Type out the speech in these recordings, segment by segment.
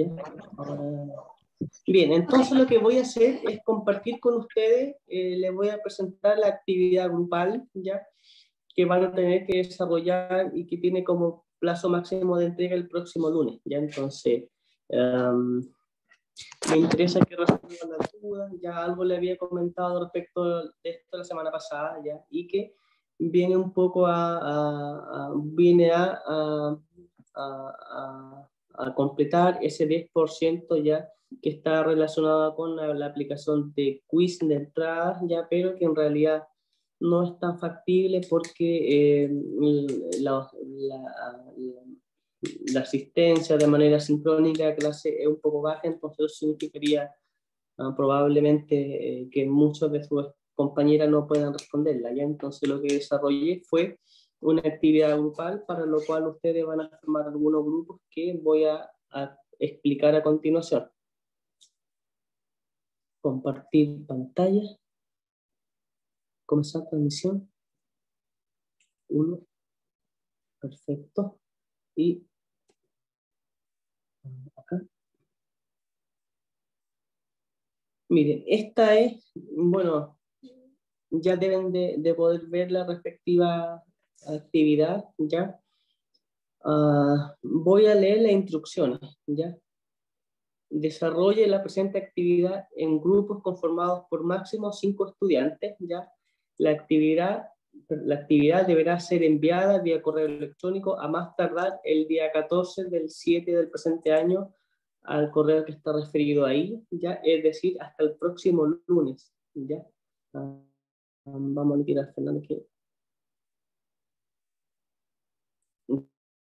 ¿ya? Bien, entonces lo que voy a hacer es compartir con ustedes, les voy a presentar la actividad grupal, ¿ya? Que van a tener que desarrollar y que tiene como plazo máximo de entrega el próximo lunes, ¿ya? Entonces, me interesa que resuelvan las dudas, ya algo le había comentado respecto de esto la semana pasada, ¿ya? Y que viene un poco viene a completar ese 10% ya que está relacionado con la aplicación de quiz de entrada, ya, pero que en realidad no es tan factible porque la asistencia de manera sincrónica a clase es un poco baja, entonces eso significaría probablemente que muchos de sus compañeras no puedan responderla, ¿ya? Entonces lo que desarrollé fue una actividad grupal para lo cual ustedes van a formar algunos grupos que voy a explicar a continuación. Compartir pantalla. Comenzar transmisión. 1. Perfecto. Y acá. Miren, esta es, bueno, ya deben de poder ver la respectiva actividad, ¿ya? Voy a leer las instrucciones, ¿ya? Desarrolle la presente actividad en grupos conformados por máximo 5 estudiantes, ¿ya? La actividad deberá ser enviada vía correo electrónico a más tardar el día 14 del 7 del presente año al correo que está referido ahí, ¿ya? Es decir, hasta el próximo lunes, ¿ya? Vamos a tirar Fernando que...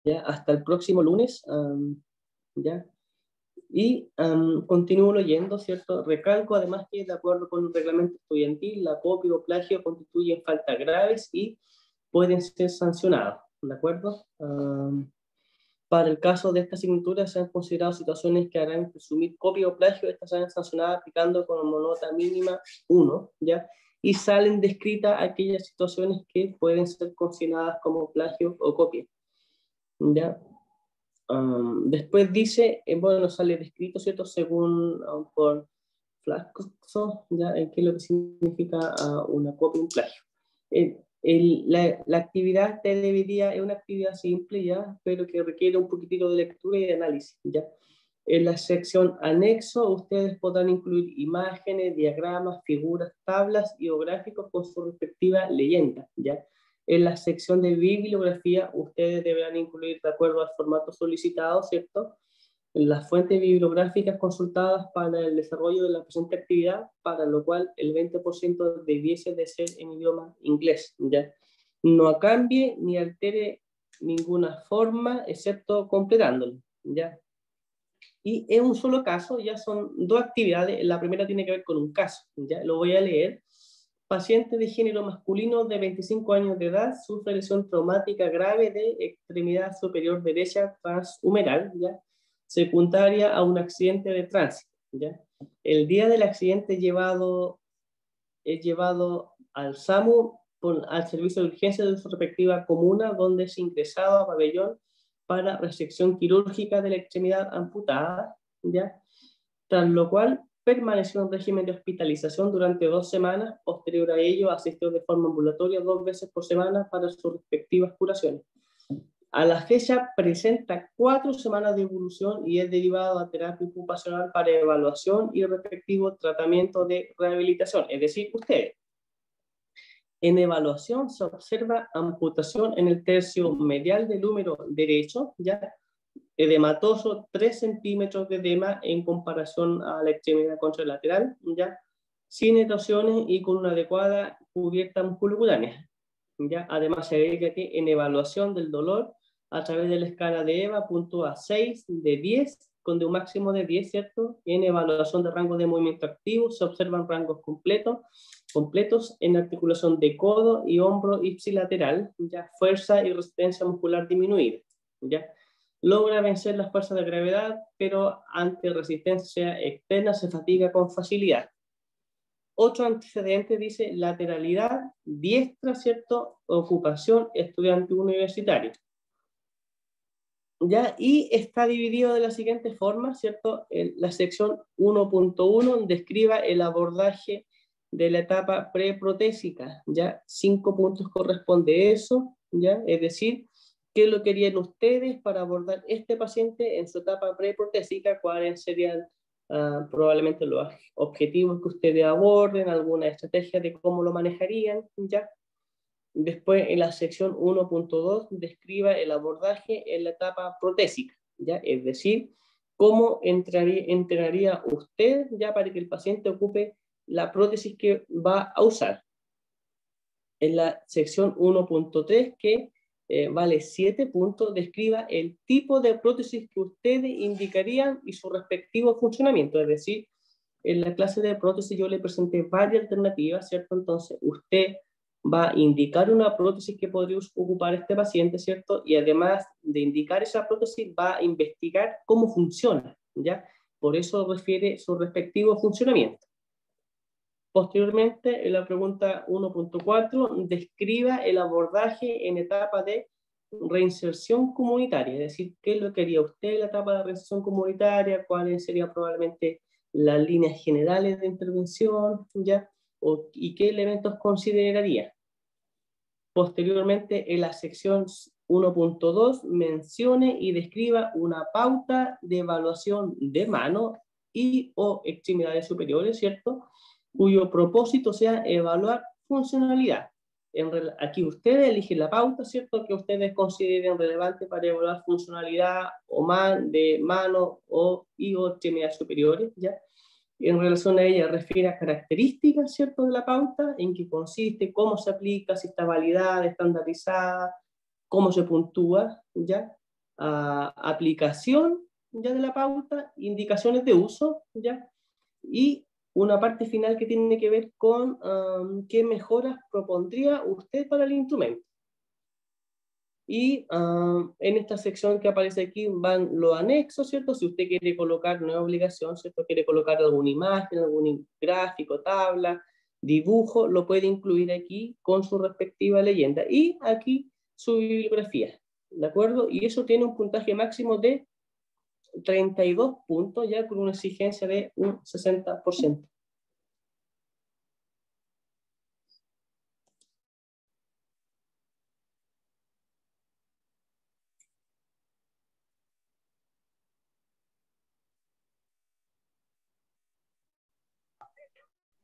¿Ya? Hasta el próximo lunes, ¿ya? Y continúo leyendo, ¿cierto? Recalco además que de acuerdo con el reglamento estudiantil, la copia o plagio constituyen faltas graves y pueden ser sancionadas, ¿de acuerdo? Para el caso de esta asignatura se han considerado situaciones que harán presumir copia o plagio, estas serán sancionadas aplicando como nota mínima 1, ¿ya? Y salen descritas aquellas situaciones que pueden ser consideradas como plagio o copia, ¿ya? Después dice, bueno, sale descrito, ¿cierto? Según por Flaxo, ¿ya? ¿Qué es lo que significa una copia y un plagio? La actividad televidía es una actividad simple, ¿ya? Pero que requiere un poquitito de lectura y de análisis, ¿ya? En la sección anexo, ustedes podrán incluir imágenes, diagramas, figuras, tablas y o gráficos con su respectiva leyenda, ¿ya? En la sección de bibliografía, ustedes deberán incluir, de acuerdo al formato solicitado, ¿cierto?, las fuentes bibliográficas consultadas para el desarrollo de la presente actividad, para lo cual el 20% debiese de ser en idioma inglés, ¿ya? No cambie ni altere ninguna forma, excepto completándolo, ¿ya? Y en un solo caso, ya son 2 actividades, la primera tiene que ver con un caso, ¿ya? Lo voy a leer. Paciente de género masculino de 25 años de edad sufre lesión traumática grave de extremidad superior derecha transhumeral, ¿ya? Secundaria a un accidente de tránsito, ¿ya? El día del accidente es llevado al SAMU, al servicio de urgencia de su respectiva comuna, donde es ingresado a pabellón para resección quirúrgica de la extremidad amputada, ¿ya? Tras lo cual permaneció en régimen de hospitalización durante 2 semanas. Posterior a ello, asistió de forma ambulatoria 2 veces por semana para sus respectivas curaciones. A la fecha presenta 4 semanas de evolución y es derivado a terapia ocupacional para evaluación y respectivo tratamiento de rehabilitación. Es decir, ustedes, en evaluación se observa amputación en el tercio medial del húmero derecho, ya edematoso, 3 centímetros de edema en comparación a la extremidad contralateral, ya sin erosiones y con una adecuada cubierta musculocutánea. ¿Ya? Además se agrega que en evaluación del dolor a través de la escala de EVA puntúa 6 de 10 con de un máximo de 10, ¿cierto? En evaluación de rango de movimiento activo se observan rangos completos en articulación de codo y hombro ipsilateral, ya fuerza y resistencia muscular disminuida, ¿ya? Logra vencer las fuerzas de gravedad, pero ante resistencia externa se fatiga con facilidad. Otro antecedente dice lateralidad, diestra, ¿cierto? Ocupación, estudiante universitario. ¿ya? Y está dividido de la siguiente forma, ¿cierto? La sección 1.1 describa el abordaje de la etapa preprotésica, ¿ya? 5 puntos corresponde eso, ¿ya? Es decir, ¿qué lo querían ustedes para abordar este paciente en su etapa preprotésica? ¿Cuáles serían probablemente los objetivos que ustedes aborden? ¿Alguna estrategia de cómo lo manejarían? ¿Ya? Después, en la sección 1.2, describa el abordaje en la etapa protésica, ¿ya? Es decir, cómo entrenaría usted ya para que el paciente ocupe la prótesis que va a usar. En la sección 1.3, que vale 7 puntos, describa el tipo de prótesis que ustedes indicarían y su respectivo funcionamiento. Es decir, en la clase de prótesis yo le presenté varias alternativas, ¿cierto? Entonces, usted va a indicar una prótesis que podría ocupar este paciente, ¿cierto? Y además de indicar esa prótesis, va a investigar cómo funciona, ¿ya? Por eso refiere su respectivo funcionamiento. Posteriormente, en la pregunta 1.4, describa el abordaje en etapa de reinserción comunitaria, es decir, qué es lo que haría usted en la etapa de reinserción comunitaria, cuáles serían probablemente las líneas generales de intervención, ¿ya? Y qué elementos consideraría. Posteriormente, en la sección 1.2, mencione y describa una pauta de evaluación de mano y o extremidades superiores, ¿cierto? Cuyo propósito sea evaluar funcionalidad. Aquí ustedes eligen la pauta, ¿cierto? Que ustedes consideren relevante para evaluar funcionalidad de mano y o extremidades superiores, ¿ya? En relación a ella refiere a características, ¿cierto?, de la pauta, en qué consiste, cómo se aplica, si está validada, estandarizada, cómo se puntúa, ¿ya? Aplicación, ¿ya?, de la pauta, indicaciones de uso, ¿ya? Y una parte final que tiene que ver con qué mejoras propondría usted para el instrumento. Y en esta sección que aparece aquí van los anexos, ¿cierto? Si usted quiere colocar, no es obligación, ¿cierto? Quiere colocar alguna imagen, algún gráfico, tabla, dibujo, lo puede incluir aquí con su respectiva leyenda. Y aquí su bibliografía, ¿de acuerdo? Y eso tiene un puntaje máximo de 32 puntos, ya con una exigencia de un 60%.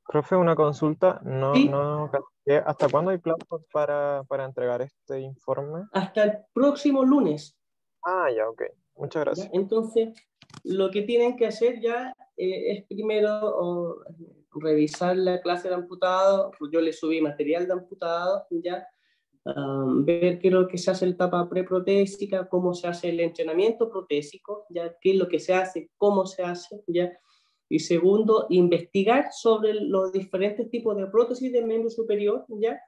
Profe, una consulta. Sí, ¿Hasta cuándo hay plazos para entregar este informe? hasta el próximo lunes. Ah, ya, ok. Muchas ¿Ya? gracias. Entonces, lo que tienen que hacer ya es primero revisar la clase de amputado. Yo le subí material de amputado, ya. Ver qué es lo que se hace en la etapa preprotésica, cómo se hace el entrenamiento protésico, ya, qué es lo que se hace, cómo se hace, ya. Y segundo, investigar sobre los diferentes tipos de prótesis del miembro superior, ya.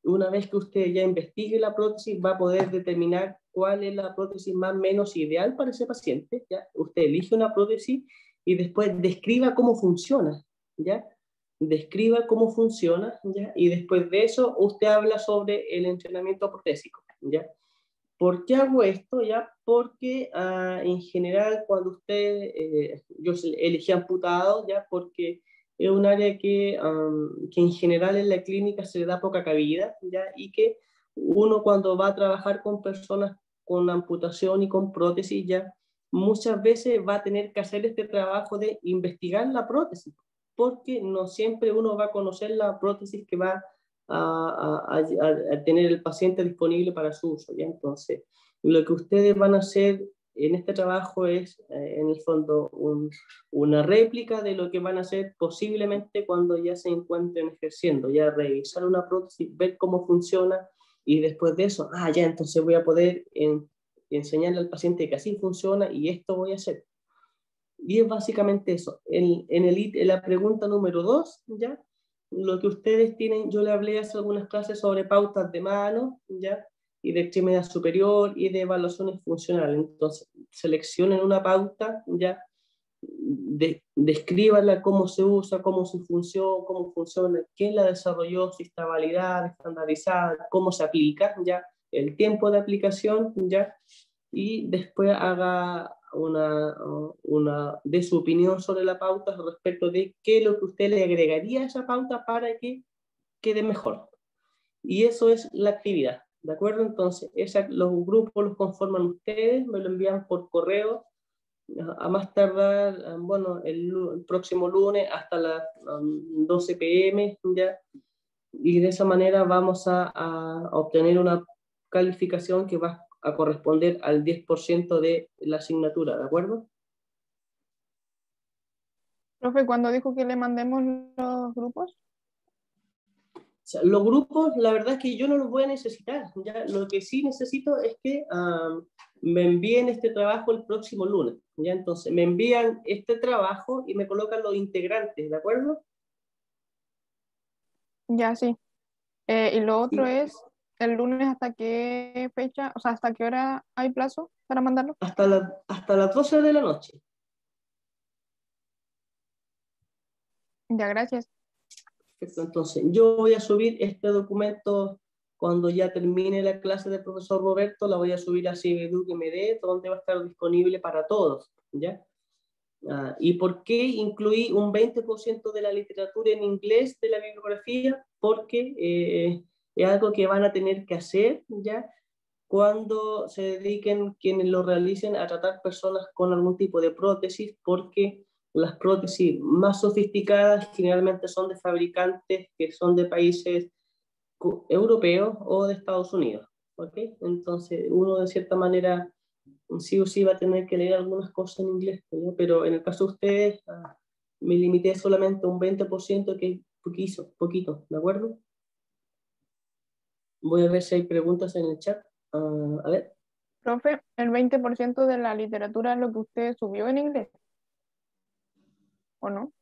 Una vez que usted ya investigue la prótesis, va a poder determinar cuál es la prótesis más o menos ideal para ese paciente, ¿ya? Usted elige una prótesis y después describa cómo funciona, ¿ya? Describa cómo funciona, ¿ya? Y después de eso, usted habla sobre el entrenamiento protésico, ¿ya? ¿Por qué hago esto? ¿Ya? Porque en general cuando usted, yo elegí amputado, ¿ya? Porque es un área que en general en la clínica se le da poca cabida, ¿ya? Y que uno cuando va a trabajar con personas con amputación y con prótesis, ¿ya? Muchas veces va a tener que hacer este trabajo de investigar la prótesis, porque no siempre uno va a conocer la prótesis que va a tener el paciente disponible para su uso, ¿ya? Entonces, lo que ustedes van a hacer en este trabajo es, en el fondo, una réplica de lo que van a hacer posiblemente cuando ya se encuentren ejerciendo, ya revisar una prótesis, ver cómo funciona y después de eso, ya entonces voy a poder enseñarle al paciente que así funciona y esto voy a hacer. Y es básicamente eso. En la pregunta número 2, ¿ya? Lo que ustedes tienen, yo le hablé hace algunas clases sobre pautas de mano, ¿ya? Y de extremidad superior y de evaluaciones funcionales. Entonces, seleccionen una pauta, ¿ya? Descríbanla cómo se usa, cómo funciona, quién la desarrolló, si está validada, estandarizada, cómo se aplica, ¿ya? El tiempo de aplicación, ¿ya? y después haga de su opinión sobre la pauta respecto de qué es lo que usted le agregaría a esa pauta para que quede mejor. Y eso es la actividad, ¿de acuerdo? Entonces, los grupos los conforman ustedes, me lo envían por correo, a más tardar, bueno, el próximo lunes hasta las 12 p.m. ya, y de esa manera vamos a obtener una calificación que va a corresponder al 10% de la asignatura, ¿de acuerdo? Profe, ¿cuándo dijo que le mandemos los grupos? O sea, los grupos, la verdad es que yo no los voy a necesitar, ¿ya? Lo que sí necesito es que me envíen este trabajo el próximo lunes, ¿ya? Entonces, me envían este trabajo y me colocan los integrantes, ¿de acuerdo? Ya, sí. Y lo otro Sí, es, el lunes hasta qué fecha, o sea, hasta qué hora hay plazo para mandarlo. hasta las 12 de la noche. Ya, gracias. Perfecto. Entonces, yo voy a subir este documento cuando ya termine la clase del profesor Roberto, la voy a subir a CibeDuc-MD, donde va a estar disponible para todos, ¿ya? ¿Y por qué incluí un 20% de la literatura en inglés de la bibliografía? Porque es algo que van a tener que hacer, ¿ya? Cuando se dediquen quienes lo realicen a tratar personas con algún tipo de prótesis, porque las prótesis más sofisticadas generalmente son de fabricantes que son de países europeos o de Estados Unidos, ¿ok? Entonces uno de cierta manera sí o sí va a tener que leer algunas cosas en inglés, ¿no? Pero en el caso de ustedes me limité solamente a un 20%, que es poquito, ¿de acuerdo? Voy a ver si hay preguntas en el chat. A ver. Profe, el 20% de la literatura es lo que usted subió en inglés, ¿o no?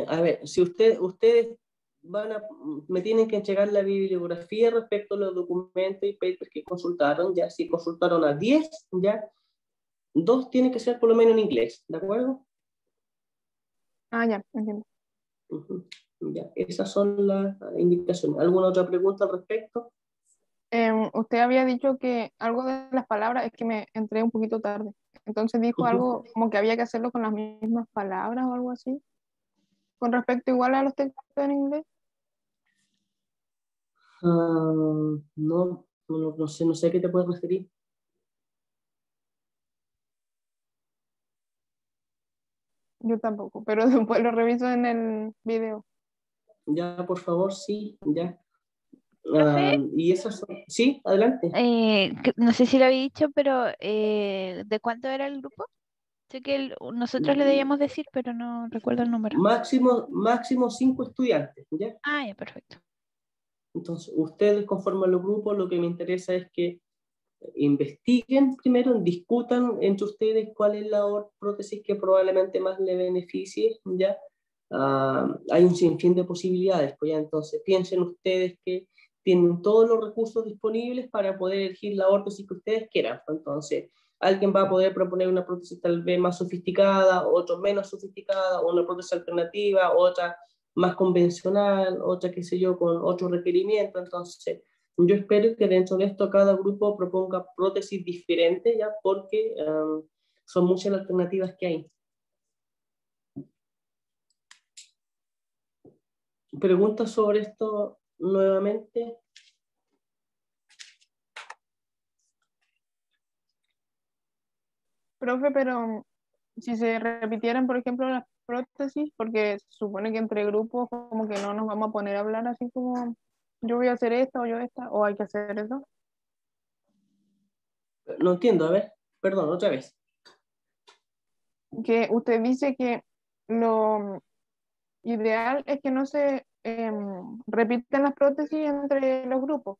A ver, si ustedes me tienen que entregar la bibliografía respecto a los documentos y papers que consultaron, ya si consultaron a 10, ya 2 tienen que ser por lo menos en inglés, ¿de acuerdo? Ah, ya, entiendo. Ujú. Ya, esas son las indicaciones. ¿Alguna otra pregunta al respecto? Usted había dicho que algo de las palabras es que me entré un poquito tarde. Entonces dijo Ujú. algo como que había que hacerlo con las mismas palabras o algo así. Con respecto igual a los textos en inglés. No sé a qué te puedes referir. Yo tampoco, pero después lo reviso en el video. Ya, por favor, sí, ya. Profe, Y esas son... Sí, adelante. no sé si lo había dicho, pero ¿de cuánto era el grupo? Sé que nosotros le debíamos decir, pero no recuerdo el número. Máximo 5 estudiantes, ¿ya? Ah, ya, perfecto. Entonces, ustedes conforman los grupos, lo que me interesa es que investiguen primero, discutan entre ustedes cuál es la prótesis que probablemente más le beneficie, ¿ya? Hay un sinfín de posibilidades, pues ya entonces piensen ustedes que tienen todos los recursos disponibles para poder elegir la prótesis que ustedes quieran. Entonces, alguien va a poder proponer una prótesis tal vez más sofisticada, otro menos sofisticada, o una prótesis alternativa, otra más convencional, otra, qué sé yo, con otro requerimiento. Entonces, yo espero que dentro de esto cada grupo proponga prótesis diferentes, ya, porque son muchas las alternativas que hay. ¿Preguntas sobre esto nuevamente? Profe, pero si se repitieran, por ejemplo, las prótesis, porque se supone que entre grupos como que no nos vamos a poner a hablar así como yo voy a hacer esta o yo esta, o hay que hacer eso. No entiendo, a ver, perdón, otra vez. Que usted dice que lo ideal es que no se repiten las prótesis entre los grupos.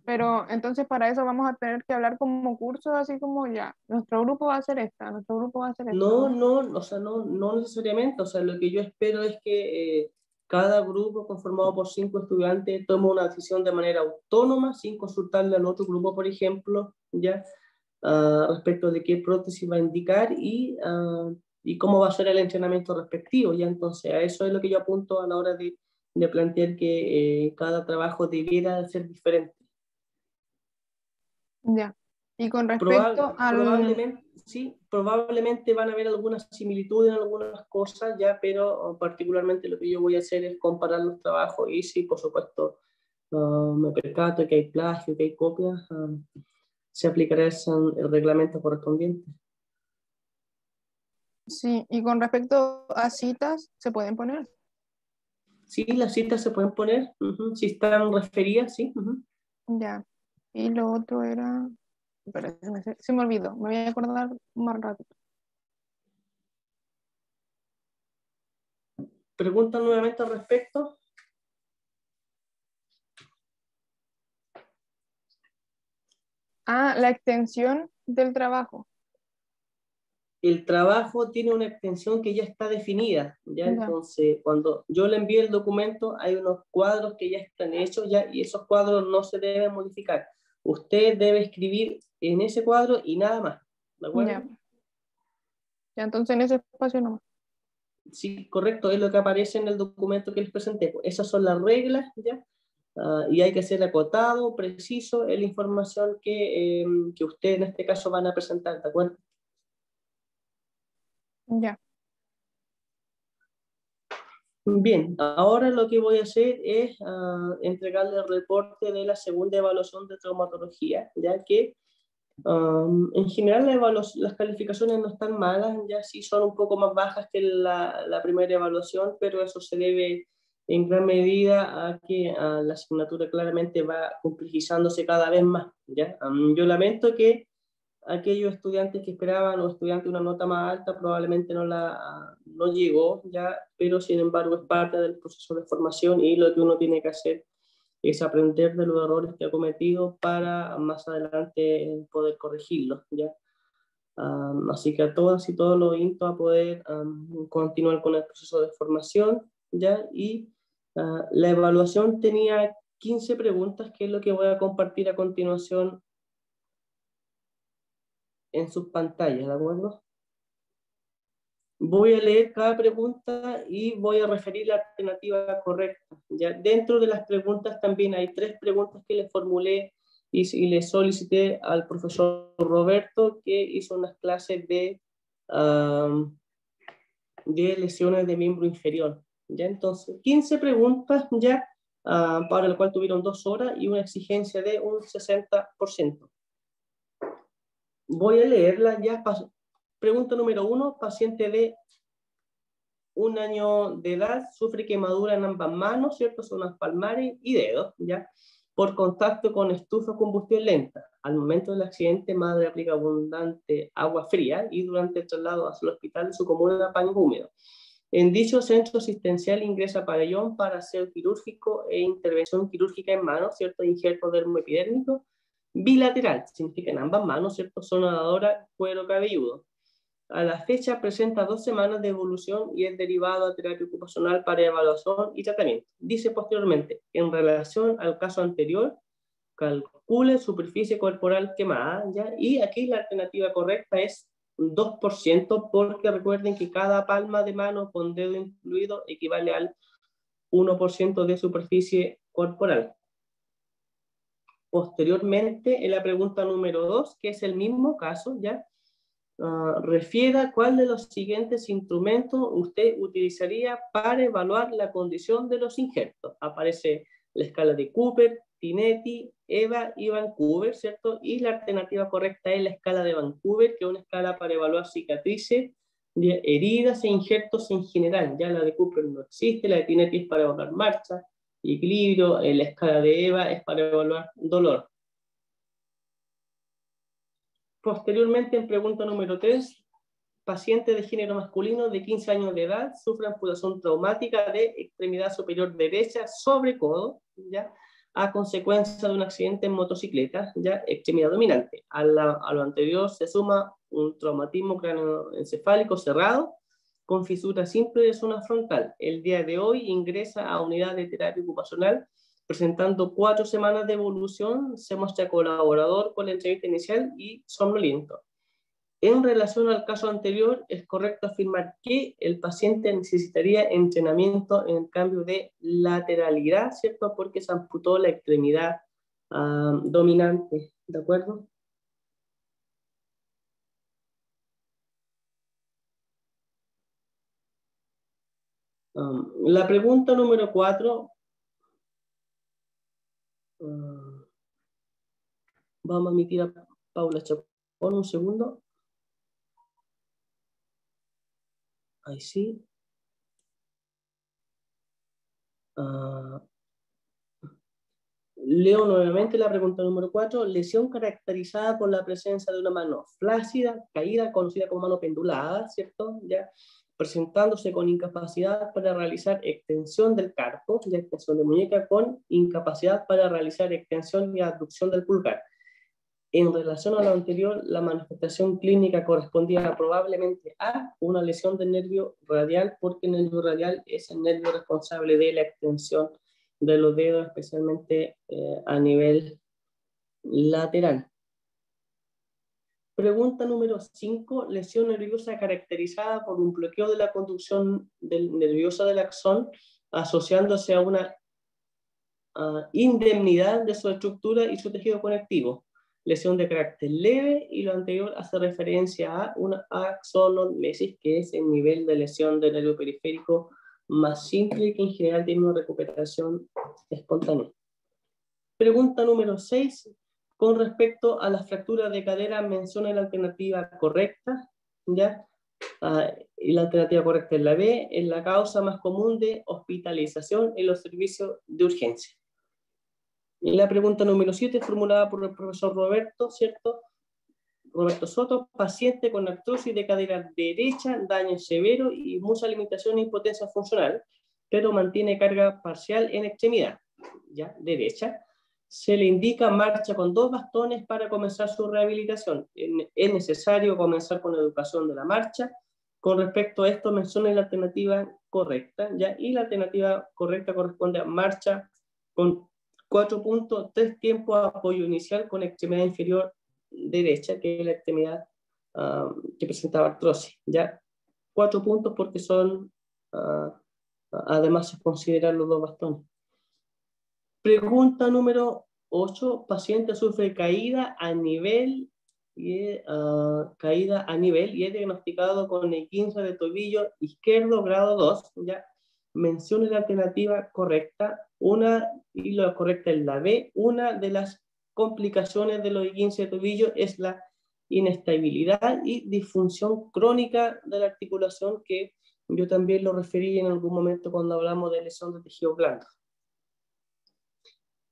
Pero entonces para eso vamos a tener que hablar como cursos, así como ya, nuestro grupo va a hacer esta, nuestro grupo va a hacer esta, No, ¿no? no, o sea, no necesariamente, o sea, lo que yo espero es que cada grupo conformado por 5 estudiantes tome una decisión de manera autónoma, sin consultarle al otro grupo, por ejemplo, ya, respecto de qué prótesis va a indicar y cómo va a ser el entrenamiento respectivo, ya, entonces a eso es lo que yo apunto a la hora de plantear que cada trabajo debiera ser diferente. Ya. Y con respecto al... Probablemente, sí, probablemente van a haber algunas similitudes en algunas cosas ya, pero particularmente lo que yo voy a hacer es comparar los trabajos y sí, por supuesto, me percato que hay plagio, que hay copias, se aplicará el reglamento correspondiente. Sí, y con respecto a citas, ¿se pueden poner? Sí, las citas se pueden poner, si están referidas, sí. Ya. Y lo otro era... Espera, se me olvidó, me voy a acordar más rápido. ¿Preguntan nuevamente al respecto? Ah, la extensión del trabajo. El trabajo tiene una extensión que ya está definida, ¿ya? Ya. Entonces, cuando yo le envíe el documento, hay unos cuadros que ya están hechos ya, y esos cuadros no se deben modificar. Usted debe escribir en ese cuadro y nada más, ¿de acuerdo? Ya. Ya, entonces en ese espacio no. Sí, correcto, es lo que aparece en el documento que les presenté. Esas son las reglas, ¿ya? Y hay que ser acotado, preciso, en la información que usted en este caso van a presentar, ¿de acuerdo? Ya. Bien, ahora lo que voy a hacer es entregarle el reporte de la segunda evaluación de traumatología, ya que en general las calificaciones no están malas, ya sí son un poco más bajas que la primera evaluación, pero eso se debe en gran medida a que la asignatura claramente va complejizándose cada vez más, ¿ya? Yo lamento que aquellos estudiantes que esperaban o estudiantes de una nota más alta probablemente no llegó ya, pero sin embargo es parte del proceso de formación y lo que uno tiene que hacer es aprender de los errores que ha cometido para más adelante poder corregirlos, ¿ya? Así que a todas y todos los invito a poder continuar con el proceso de formación, ¿ya? Y la evaluación tenía 15 preguntas, que es lo que voy a compartir a continuación en sus pantallas, ¿de acuerdo? Voy a leer cada pregunta y voy a referir la alternativa correcta. ¿Ya? Dentro de las preguntas también hay 3 preguntas que le formulé y le solicité al profesor Roberto, que hizo unas clases de lesiones de miembro inferior. ¿Ya? Entonces, 15 preguntas ya, para lo cual tuvieron 2 horas y una exigencia de un 60%. Voy a leerla ya. Pregunta número 1, paciente de 1 año de edad, sufre quemadura en ambas manos, ¿cierto? Zonas palmares y dedos, ¿ya? Por contacto con estufa o combustión lenta. Al momento del accidente, madre aplica abundante agua fría y durante el traslado hacia el hospital su comuna paño húmedo. En dicho centro asistencial ingresa pabellón para aseo quirúrgico e intervención quirúrgica en manos, ¿cierto? Injerto dermoepidérmico bilateral, significa en ambas manos, ¿cierto? Zona dadora, cuero cabelludo. A la fecha presenta 2 semanas de evolución y es derivado a terapia ocupacional para evaluación y tratamiento. Dice posteriormente, en relación al caso anterior, calcule superficie corporal quemada, ¿ya? Y aquí la alternativa correcta es 2%, porque recuerden que cada palma de mano con dedo incluido equivale al 1% de superficie corporal. Posteriormente, en la pregunta número 2, que es el mismo caso, ¿ya? Refiera cuál de los siguientes instrumentos usted utilizaría para evaluar la condición de los injertos. Aparece la escala de Cooper, Tinetti, EVA y Vancouver, ¿cierto? Y la alternativa correcta es la escala de Vancouver, que es una escala para evaluar cicatrices, heridas e injertos en general. Ya la de Cooper no existe, la de Tinetti es para evaluar marcha y equilibrio, la escala de EVA es para evaluar dolor. Posteriormente, en pregunta número 3, paciente de género masculino de 15 años de edad sufre amputación traumática de extremidad superior derecha sobre codo, ¿ya? A consecuencia de un accidente en motocicleta, ¿ya? Extremidad dominante. A lo anterior se suma un traumatismo cráneoencefálico cerrado con fisura simple de zona frontal. El día de hoy ingresa a unidad de terapia ocupacional presentando 4 semanas de evolución, se muestra colaborador con la entrevista inicial y somnoliento. En relación al caso anterior, es correcto afirmar que el paciente necesitaría entrenamiento en el cambio de lateralidad, ¿cierto? Porque se amputó la extremidad dominante, ¿de acuerdo? La pregunta número 4, vamos a admitir a Paula Chacón un segundo. Ahí sí. Leo nuevamente la pregunta número 4. Lesión caracterizada por la presencia de una mano flácida, caída, conocida como mano pendulada, ¿cierto? Ya, presentándose con incapacidad para realizar extensión del carpo, ya extensión de muñeca, con incapacidad para realizar extensión y abducción del pulgar. En relación a lo anterior, la manifestación clínica correspondía probablemente a una lesión del nervio radial, porque el nervio radial es el nervio responsable de la extensión de los dedos, especialmente a nivel lateral. Pregunta número 5. Lesión nerviosa caracterizada por un bloqueo de la conducción nerviosa del axón, asociándose a una indemnidad de su estructura y su tejido conectivo. Lesión de carácter leve, y lo anterior hace referencia a una axonomesis, que es el nivel de lesión del nervio periférico más simple, que en general tiene una recuperación espontánea. Pregunta número 6. Con respecto a las fracturas de cadera, menciona la alternativa correcta, ¿ya? Y la alternativa correcta es la B, es la causa más común de hospitalización en los servicios de urgencia. Y la pregunta número 7, formulada por el profesor Roberto, ¿cierto? Roberto Soto, paciente con artrosis de cadera derecha, daño severo y mucha limitación e impotencia funcional, pero mantiene carga parcial en extremidad, ¿ya? Derecha. Se le indica marcha con 2 bastones para comenzar su rehabilitación. Es necesario comenzar con la educación de la marcha. Con respecto a esto, menciona la alternativa correcta, ¿ya? Y la alternativa correcta corresponde a marcha con 4 puntos, 3 tiempos, apoyo inicial con extremidad inferior derecha, que es la extremidad que presentaba artrosis, ¿ya? 4 puntos porque son, además se consideran los 2 bastones. Pregunta número 8. Paciente sufre caída a nivel y es diagnosticado con esguince de tobillo izquierdo grado 2, ¿ya? Mencione la alternativa correcta. Y la correcta es la B. Una de las complicaciones de los esguinces de tobillo es la inestabilidad y disfunción crónica de la articulación, que yo también lo referí en algún momento cuando hablamos de lesión de tejido blando.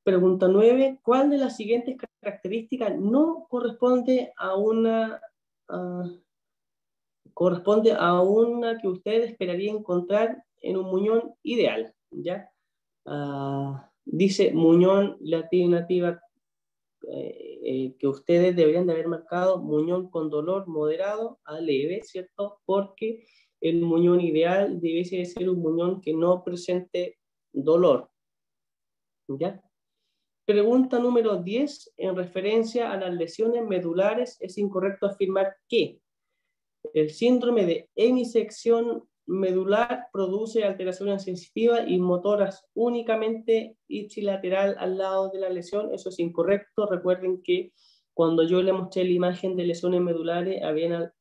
Pregunta 9. ¿Cuál de las siguientes características no corresponde a una que usted esperaría encontrar en un muñón ideal? ¿Ya? Dice muñón, la alternativa que ustedes deberían de haber marcado, muñón con dolor moderado a leve, ¿cierto? Porque el muñón ideal debe ser un muñón que no presente dolor, ¿ya? Pregunta número 10. En referencia a las lesiones medulares, es incorrecto afirmar que el síndrome de hemisección medular produce alteraciones sensitivas y motoras únicamente ipsilateral al lado de la lesión. Eso es incorrecto. Recuerden que cuando yo le mostré la imagen de lesiones medulares, había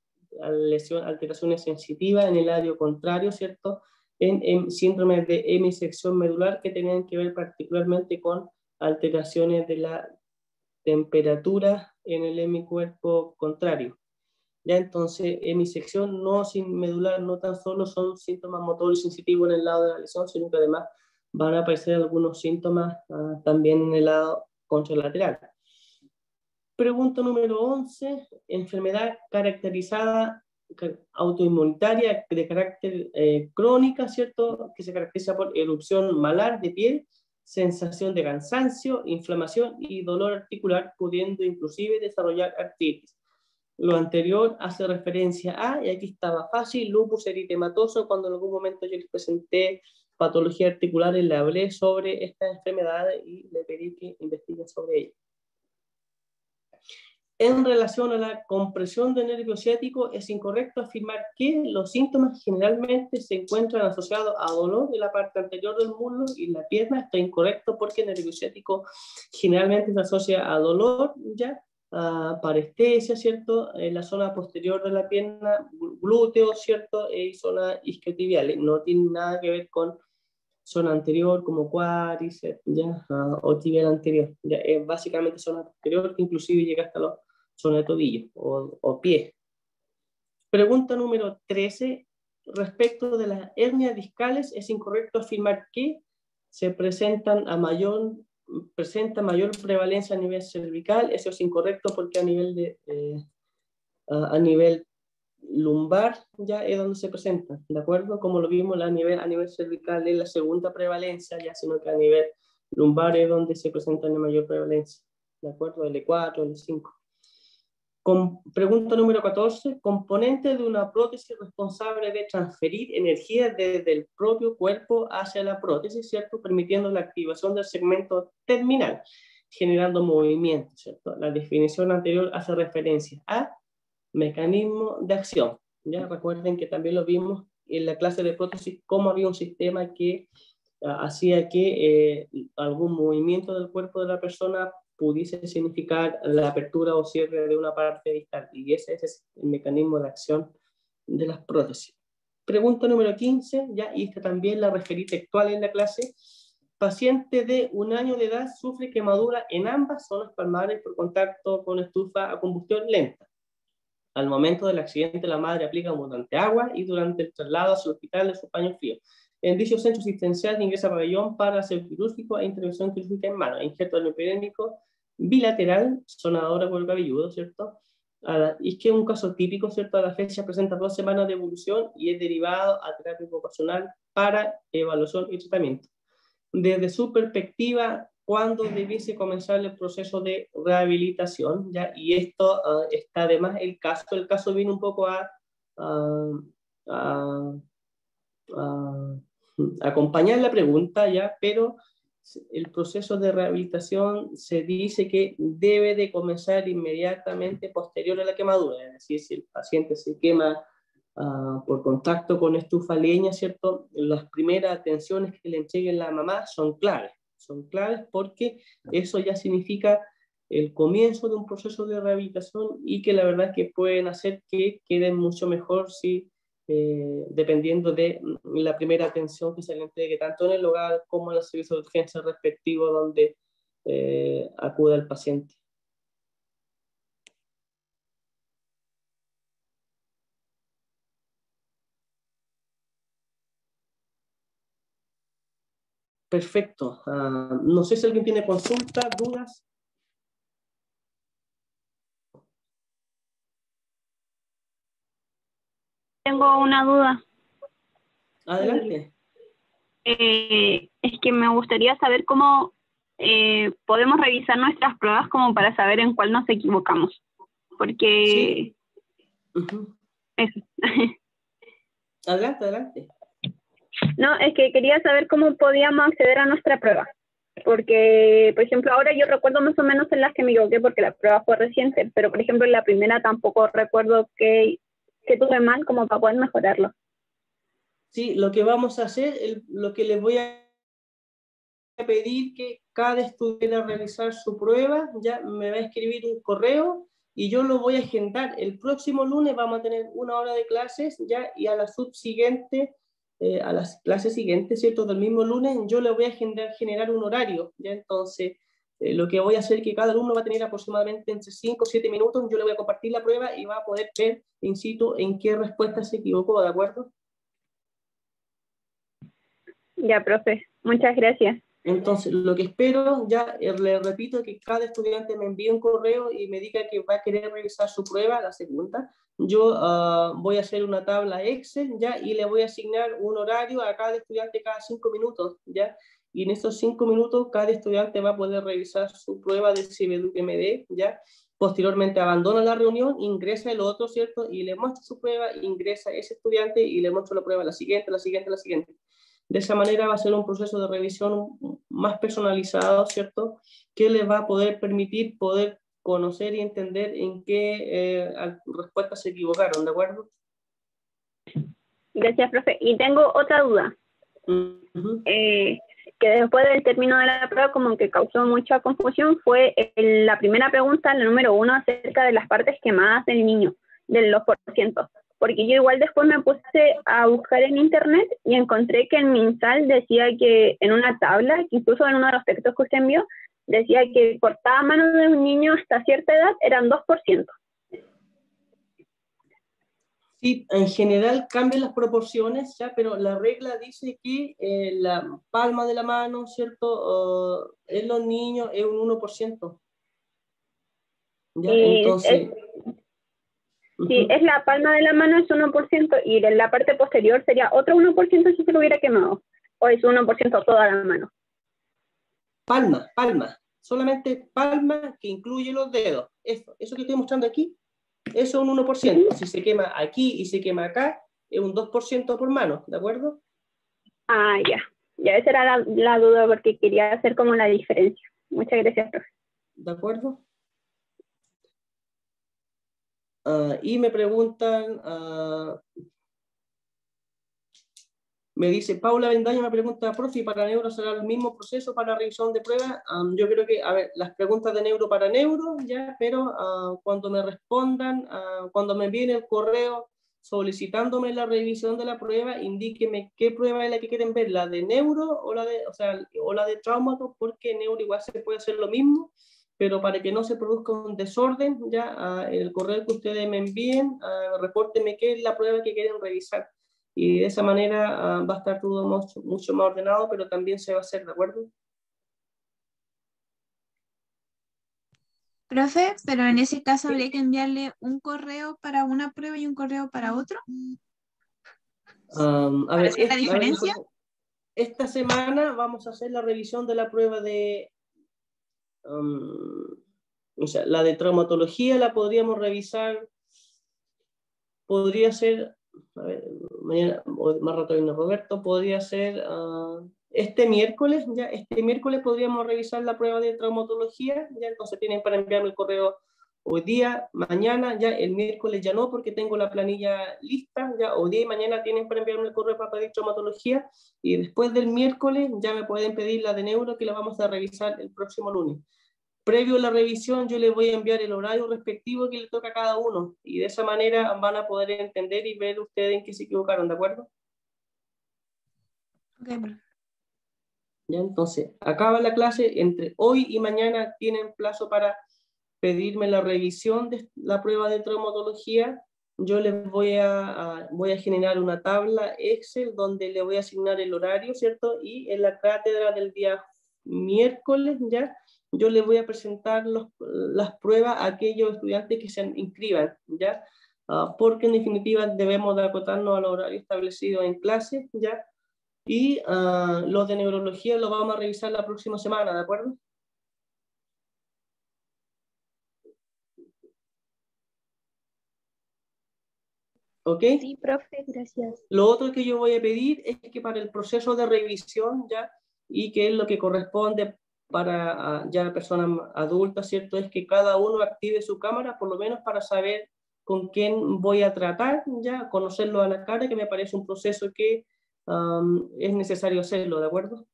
alteraciones sensitivas en el lado contrario, ¿cierto? En síndromes de hemisección medular, que tenían que ver particularmente con alteraciones de la temperatura en el hemicuerpo contrario. Ya, entonces, hemisección no sin medular no tan solo son síntomas motores sensitivos en el lado de la lesión, sino que además van a aparecer algunos síntomas también en el lado contralateral. Pregunta número 11. Enfermedad caracterizada autoinmunitaria de carácter crónica, ¿cierto? Que se caracteriza por erupción malar de piel, sensación de cansancio, inflamación y dolor articular, pudiendo inclusive desarrollar artritis. Lo anterior hace referencia a, y aquí estaba fácil, lupus eritematoso. Cuando en algún momento yo les presenté patología articular, le hablé sobre esta enfermedad y le pedí que investiguen sobre ella. En relación a la compresión del nervio ciático, es incorrecto afirmar que los síntomas generalmente se encuentran asociados a dolor de la parte anterior del muslo y la pierna. Esto es incorrecto porque el nervio ciático generalmente se asocia a dolor, ¿ya? parestesia, ¿cierto? En la zona posterior de la pierna, glúteo, ¿cierto? Y zona isquiotibial. No tiene nada que ver con zona anterior como cuádriceps, ¿ya? O tibial anterior. ¿Ya? Es básicamente zona posterior que inclusive llega hasta la zona de tobillo o pie. Pregunta número 13. Respecto de las hernias discales, es incorrecto afirmar que se presenta mayor prevalencia a nivel cervical. Eso es incorrecto porque a nivel lumbar ya es donde se presenta, ¿de acuerdo? Como lo vimos, a nivel cervical es la segunda prevalencia, ya, sino que a nivel lumbar es donde se presenta la mayor prevalencia, ¿de acuerdo? L4, L5. Pregunta número 14. Componente de una prótesis responsable de transferir energía desde el propio cuerpo hacia la prótesis, ¿cierto? Permitiendo la activación del segmento terminal, generando movimiento, ¿cierto? La definición anterior hace referencia a mecanismo de acción. Ya recuerden que también lo vimos en la clase de prótesis, cómo había un sistema que hacía que algún movimiento del cuerpo de la persona pudiese significar la apertura o cierre de una parte distal, y ese es el mecanismo de acción de las prótesis. Pregunta número 15, ya, y esta también la referí textual en la clase. Paciente de 1 año de edad sufre quemadura en ambas zonas palmares por contacto con estufa a combustión lenta. Al momento del accidente, la madre aplica abundante agua y durante el traslado hacia el hospital de su paño frío. En dicho centro asistencial ingresa a pabellón para aseo quirúrgico e intervención quirúrgica en mano, injerto epidémico bilateral, sonadora por el cabelludo, ¿cierto? Y es que es un caso típico, ¿cierto? A la fecha presenta 2 semanas de evolución y es derivado a terapia ocupacional para evaluación y tratamiento. Desde su perspectiva, ¿cuándo debiese comenzar el proceso de rehabilitación? ¿Ya? Y esto está además el caso viene un poco a acompañar la pregunta, ¿ya? Pero el proceso de rehabilitación se dice que debe de comenzar inmediatamente posterior a la quemadura, es decir, si el paciente se quema por contacto con estufa leña, ¿cierto? Las primeras atenciones que le entreguen la mamá son claves porque eso ya significa el comienzo de un proceso de rehabilitación y que la verdad es que pueden hacer que queden mucho mejor si dependiendo de la primera atención que se le entregue tanto en el hogar como en el servicio de urgencia respectivo donde acuda el paciente. Perfecto. No sé si alguien tiene consultas, dudas. Tengo una duda. Adelante. Es que me gustaría saber cómo podemos revisar nuestras pruebas como para saber en cuál nos equivocamos. Porque... Sí. Eso. Adelante. No, es que quería saber cómo podíamos acceder a nuestra prueba. Porque, por ejemplo, ahora yo recuerdo más o menos en las que me equivoqué porque la prueba fue reciente, pero por ejemplo en la primera tampoco recuerdo que tuve mal como para poder mejorarlo. Sí, lo que vamos a hacer, lo que les voy a pedir que cada estudiante a realizar su prueba, ya me va a escribir un correo y yo lo voy a agendar. El próximo lunes vamos a tener 1 hora de clases ya y a la subsiguiente, a las clases siguientes, ¿cierto? Del mismo lunes yo le voy a generar un horario, ya entonces lo que voy a hacer es que cada alumno va a tener aproximadamente entre 5 o 7 minutos, yo le voy a compartir la prueba y va a poder ver in situ en qué respuesta se equivocó, ¿de acuerdo? Ya, profe, muchas gracias. Entonces, lo que espero, ya le repito, que cada estudiante me envíe un correo y me diga que va a querer revisar su prueba, la segunda. Yo voy a hacer una tabla Excel, ya, y le voy a asignar un horario a cada estudiante cada 5 minutos, ya. Y en esos 5 minutos, cada estudiante va a poder revisar su prueba de CIBEDUC-MD, ya. Posteriormente abandona la reunión, ingresa el otro, ¿cierto? Y le muestro su prueba, ingresa ese estudiante y le muestro la prueba, la siguiente. De esa manera va a ser un proceso de revisión más personalizado, ¿cierto? Que les va a poder permitir poder conocer y entender en qué respuestas se equivocaron, ¿de acuerdo? Gracias, profe. Y tengo otra duda. que después del término de la prueba como que causó mucha confusión fue la primera pregunta, la número 1, acerca de las partes quemadas del niño, de los porcientos. Porque yo igual después me puse a buscar en internet y encontré que en MinSal decía que en una tabla, incluso en uno de los textos que usted envió, decía que cortada a mano de un niño hasta cierta edad eran 2%. Sí, en general cambian las proporciones, ¿ya? Pero la regla dice que la palma de la mano, ¿cierto? En los niños es un 1%. ¿Ya? Entonces... Sí, es la palma de la mano es 1% y en la parte posterior sería otro 1% si se lo hubiera quemado. O es 1% toda la mano. Palma. Solamente palma que incluye los dedos. Eso que estoy mostrando aquí, eso es un 1%. Si se quema aquí y se quema acá, es un 2% por mano, ¿de acuerdo? Ah, ya. Ya esa era la duda porque quería hacer como la diferencia. Muchas gracias, profe. ¿De acuerdo? Y me preguntan, me dice Paula Bendaño, me pregunta, profe, ¿para neuro será el mismo proceso para revisión de pruebas? Yo creo que, a ver, las preguntas de neuro para neuro, ya, pero cuando me respondan, cuando me envíen el correo solicitándome la revisión de la prueba, indíqueme qué prueba es la que quieren ver, la de neuro o la de traumato, porque neuro igual se puede hacer lo mismo, pero para que no se produzca un desorden, ya, el correo que ustedes me envíen, repórtenme qué es la prueba que quieren revisar. Y de esa manera va a estar todo mucho más ordenado, pero también se va a hacer, ¿de acuerdo? Profe, pero en ese caso habría que enviarle un correo para una prueba y un correo para otro. A ver, ¿La diferencia? Esta semana vamos a hacer la revisión de la prueba de... o sea, la de traumatología la podríamos revisar, podría ser... A ver, mañana, más rato viene Roberto, podría ser este miércoles podríamos revisar la prueba de traumatología, ya entonces tienen para enviarme el correo hoy día, mañana, ya el miércoles ya no, porque tengo la planilla lista, ya hoy día y mañana tienen para enviarme el correo para pedir traumatología, y después del miércoles ya me pueden pedir la de neuro, que la vamos a revisar el próximo lunes. Previo a la revisión, yo les voy a enviar el horario respectivo que le toca a cada uno, y de esa manera van a poder entender y ver ustedes en qué se equivocaron, ¿de acuerdo? Okay. Ya, entonces, acaba la clase, entre hoy y mañana tienen plazo para pedirme la revisión de la prueba de traumatología. Yo les voy a generar una tabla Excel donde le voy a asignar el horario, ¿cierto? Y en la cátedra del día miércoles, ¿ya? Yo les voy a presentar las pruebas a aquellos estudiantes que se inscriban, ¿ya? Porque en definitiva debemos de acotarnos al horario establecido en clase, ¿ya? Y los de neurología los vamos a revisar la próxima semana, ¿de acuerdo? ¿Ok? Sí, profe, gracias. Lo otro que yo voy a pedir es que para el proceso de revisión, ¿ya? Y que es lo que corresponde para ya personas adultas, ¿cierto? Es que cada uno active su cámara, por lo menos para saber con quién voy a tratar, ¿ya? Conocerlo a la cara, que me parece un proceso que es necesario hacerlo, ¿de acuerdo?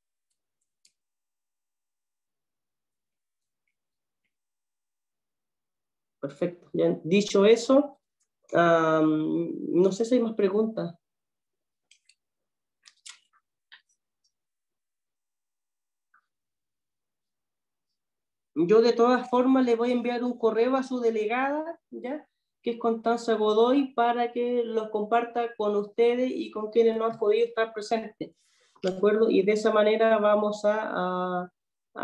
Perfecto. Ya, dicho eso, no sé si hay más preguntas. Yo de todas formas le voy a enviar un correo a su delegada, ¿ya? Que es Constanza Godoy, para que los comparta con ustedes y con quienes no han podido estar presentes, ¿de acuerdo? Y de esa manera vamos a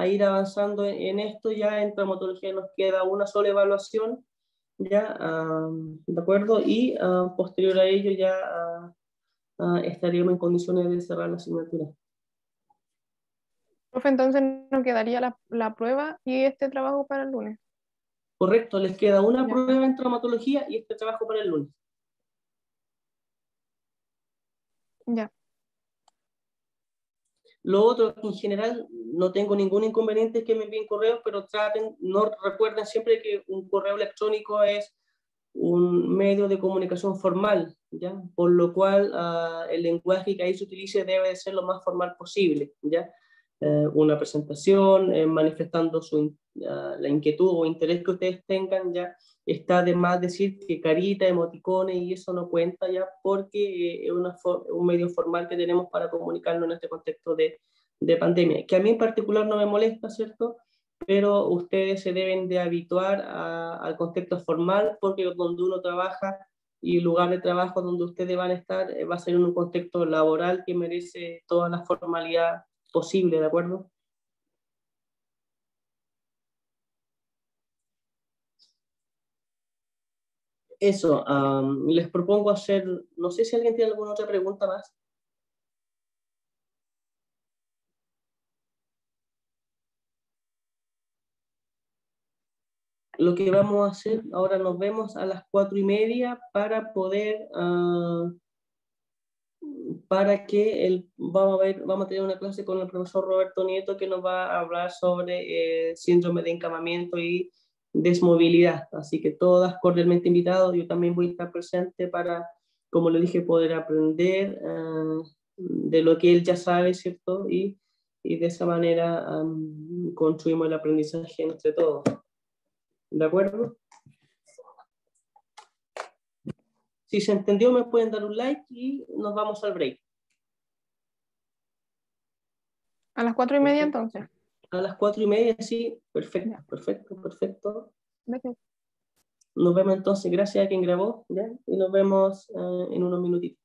ir avanzando en esto. Ya en traumatología nos queda una sola evaluación, ¿ya? ¿De acuerdo? Y posterior a ello ya estaríamos en condiciones de cerrar la asignatura. Profe, entonces no quedaría la prueba y este trabajo para el lunes. Correcto, les queda una Ya. prueba en traumatología y este trabajo para el lunes. Ya. Lo otro, en general, no tengo ningún inconveniente que me envíen correos, pero recuerden siempre que un correo electrónico es un medio de comunicación formal, ¿ya? Por lo cual el lenguaje que ahí se utilice debe de ser lo más formal posible, ¿ya? una presentación, manifestando la inquietud o interés que ustedes tengan, ya está de más decir que carita, emoticones y eso no cuenta ya porque es un medio formal que tenemos para comunicarnos en este contexto de pandemia, que a mí en particular no me molesta, ¿cierto? Pero ustedes se deben de habituar al contexto formal porque donde uno trabaja y el lugar de trabajo donde ustedes van a estar va a ser un contexto laboral que merece toda la formalidad posible, ¿de acuerdo? Eso, les propongo hacer, no sé si alguien tiene alguna otra pregunta más. Lo que vamos a hacer, ahora nos vemos a las 4:30 para poder, para que vamos a tener una clase con el profesor Roberto Nieto que nos va a hablar sobre síndrome de encamamiento y desmovilidad. Así que todas cordialmente invitados, yo también voy a estar presente para, como le dije, poder aprender de lo que él ya sabe, ¿cierto? Y de esa manera construimos el aprendizaje entre todos. ¿De acuerdo? Si se entendió, me pueden dar un like y nos vamos al break. A las 4:30 entonces. A las 4:30, sí. Perfecto, Ya. perfecto. Gracias. Nos vemos entonces. Gracias a quien grabó, ¿ya? Y nos vemos en unos minutitos.